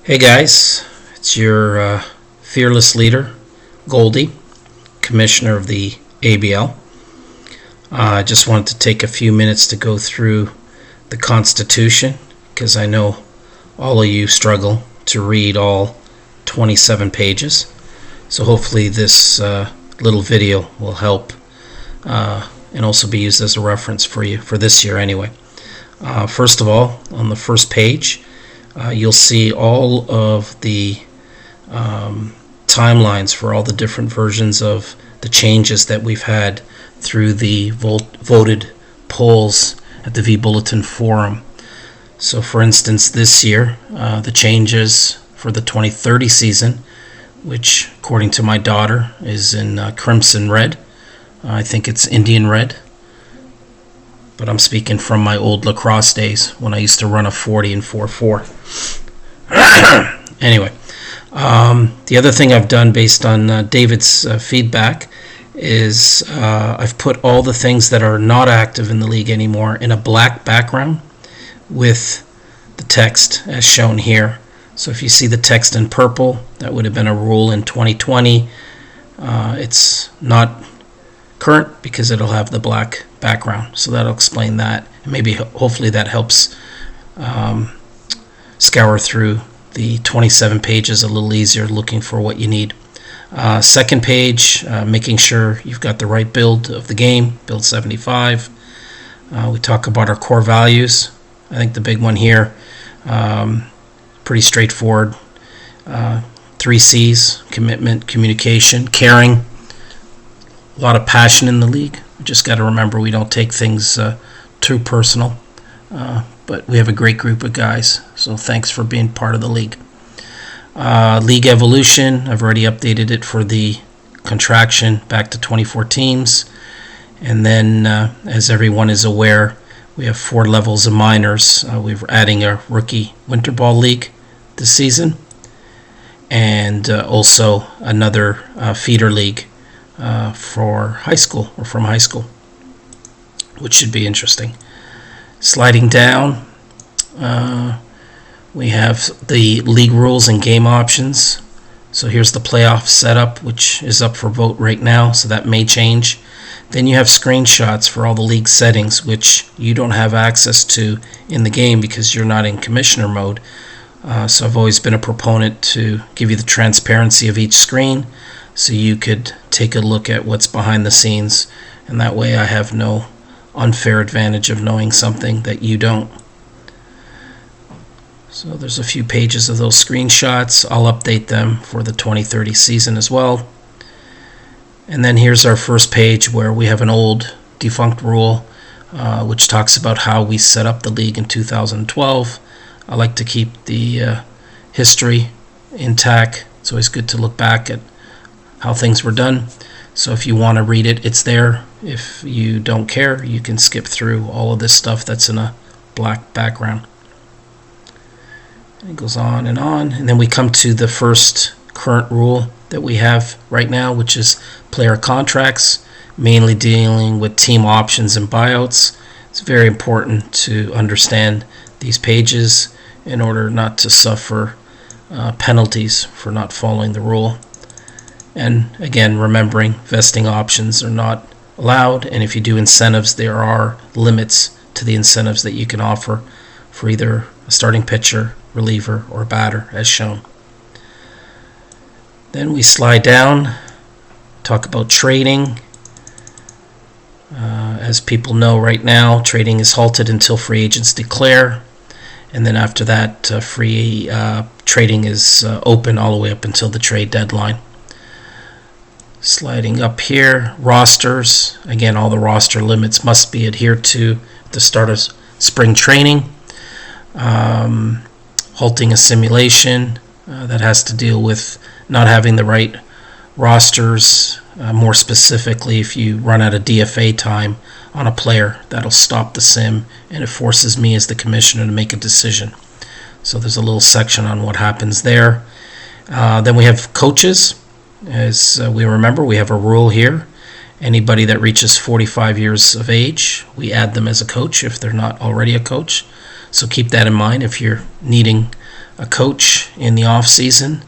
Hey guys, it's your fearless leader, Goldie, Commissioner of the ABL. I just wanted to take a few minutes to go through the Constitution because I know all of you struggle to read all 27 pages. So hopefully this little video will help and also be used as a reference for you for this year anyway. First of all, on the first page, you'll see all of the timelines for all the different versions of the changes that we've had through the voted polls at the V-Bulletin Forum. So for instance, this year, the changes for the 2030 season, which according to my daughter is in crimson red. I think it's Indian red. But I'm speaking from my old lacrosse days when I used to run a 40 and 4-4. Anyway, the other thing I've done based on David's feedback is I've put all the things that are not active in the league anymore in a black background with the text as shown here. So if you see the text in purple, that would have been a rule in 2020. It's not current because it'll have the black background, so that'll explain that, and maybe hopefully that helps scour through the 27 pages a little easier looking for what you need. Second page, making sure you've got the right build of the game, build 75. We talk about our core values. I think the big one here, pretty straightforward. 3 C's: commitment, communication, caring. A lot of passion in the league. We just got to remember we don't take things too personal, but we have a great group of guys, so thanks for being part of the league. League evolution, I've already updated it for the contraction back to 24 teams, and then as everyone is aware, we have 4 levels of minors. We're adding a rookie winter ball league this season, and also another feeder league for high school, or from high school, which should be interesting. Sliding down, we have the league rules and game options. So here's the playoff setup, which is up for vote right now, so that may change. Then you have screenshots for all the league settings, which you don't have access to in the game because you're not in commissioner mode. So I've always been a proponent to give you the transparency of each screen, so you could take a look at what's behind the scenes, and that way I have no unfair advantage of knowing something that you don't. So there's a few pages of those screenshots. I'll update them for the 2030 season as well. And then here's our first page where we have an old defunct rule which talks about how we set up the league in 2012. I like to keep the history intact. It's always good to look back at how things were done. So if you want to read it, it's there. If you don't care, you can skip through all of this stuff that's in a black background. It goes on, and then we come to the first current rule that we have right now, which is player contracts, mainly dealing with team options and buyouts. It's very important to understand these pages in order not to suffer penalties for not following the rule. And again, remembering vesting options are not allowed, and if you do incentives, there are limits to the incentives that you can offer for either a starting pitcher, reliever, or batter, as shown. Then we slide down, talk about trading. As people know right now, trading is halted until free agents declare, and then after that, free trading is open all the way up until the trade deadline. Sliding up here, rosters. Again, all the roster limits must be adhered to at the start of spring training. Halting a simulation, that has to deal with not having the right rosters. More specifically, if you run out of DFA time on a player, that'll stop the sim, and it forces me as the commissioner to make a decision. So there's a little section on what happens there. Then we have coaches. As we remember, we have a rule here. Anybody that reaches 45 years of age, we add them as a coach if they're not already a coach. So keep that in mind if you're needing a coach in the off season.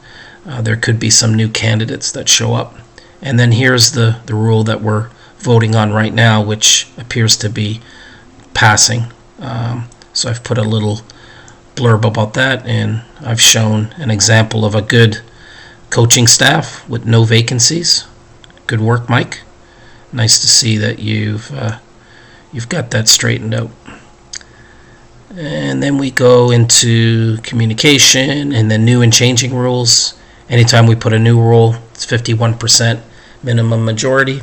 There could be some new candidates that show up. And then here's the rule that we're voting on right now, which appears to be passing. So I've put a little blurb about that, and I've shown an example of a good coaching staff with no vacancies. Good work, Mike. Nice to see that you've got that straightened out. And then we go into communication and then new and changing rules. Anytime we put a new rule, it's 51% minimum majority.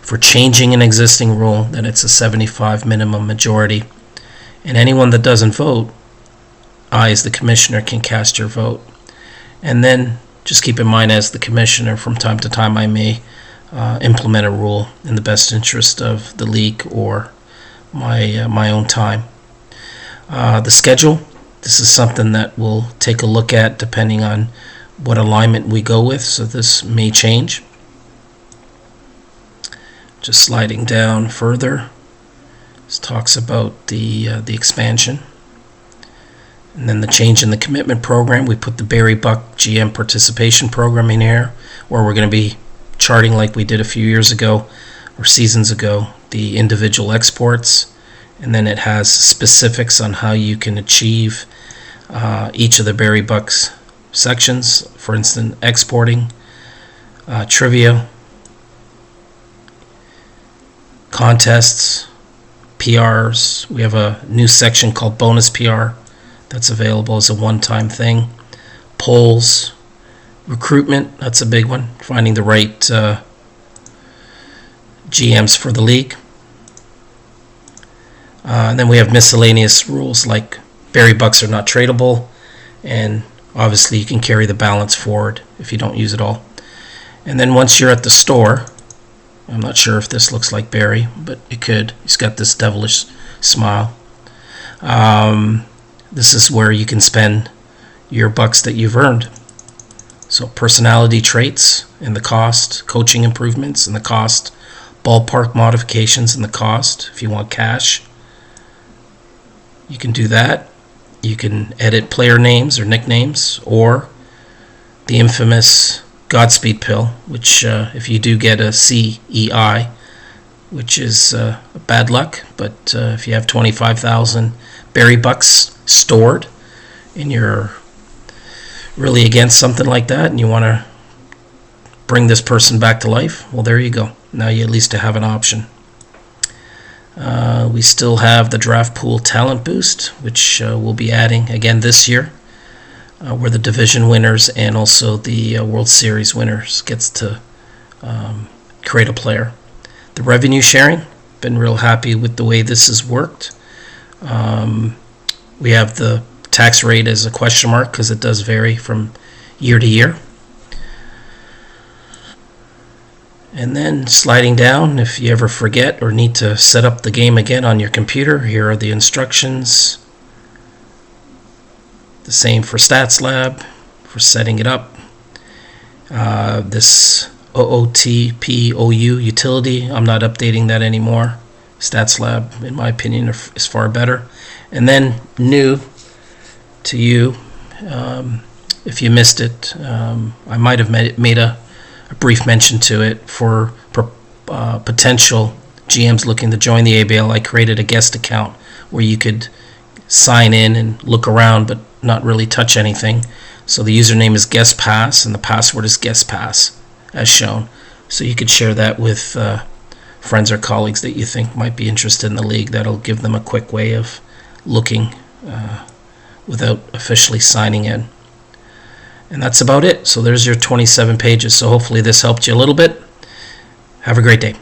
If we're changing an existing rule, then it's a 75 minimum majority. And anyone that doesn't vote, I as the commissioner can cast your vote. And then just keep in mind, as the commissioner, from time to time I may implement a rule in the best interest of the league or my own time. The schedule, this is something that we'll take a look at depending on what alignment we go with, so this may change. Just sliding down further, this talks about the expansion. And then the change in the commitment program, we put the Barry Buck GM participation program in here, where we're going to be charting like we did a few years ago or seasons ago, the individual exports. And then it has specifics on how you can achieve each of the Barry Bucks sections. For instance, exporting, trivia, contests, PRs. We have a new section called bonus PR that's available as a one-time thing. Polls, recruitment, that's a big one. Finding the right GMs for the league. And then we have miscellaneous rules like Barry Bucks are not tradable, and obviously you can carry the balance forward if you don't use it all. And then once you're at the store, I'm not sure if this looks like Barry, but it could. He's got this devilish smile. This is where you can spend your bucks that you've earned. So personality traits and the cost, coaching improvements and the cost, ballpark modifications and the cost. If you want cash, you can do that. You can edit player names or nicknames, or the infamous Godspeed pill, which if you do get a CEI, which is bad luck, but if you have 25,000 Barry Bucks stored and you're really against something like that and you want to bring this person back to life, well, there you go. Now you at least have an option. We still have the draft pool talent boost, which we'll be adding again this year, where the division winners and also the World Series winners gets to create a player. The revenue sharing, been real happy with the way this has worked. We have the tax rate as a question mark because it does vary from year to year. And then sliding down, if you ever forget or need to set up the game again on your computer, here are the instructions. The same for Stats Lab, for setting it up. This OOTPOU utility, I'm not updating that anymore. Stats Lab, in my opinion, is far better. And then new to you, if you missed it, I might have made a brief mention to it for potential GMs looking to join the ABL. I created a guest account where you could sign in and look around but not really touch anything. So the username is GuestPass and the password is GuestPass as shown. So you could share that with friends or colleagues that you think might be interested in the league. That'll give them a quick way of looking without officially signing in. And that's about it. So there's your 27 pages. So hopefully this helped you a little bit. Have a great day.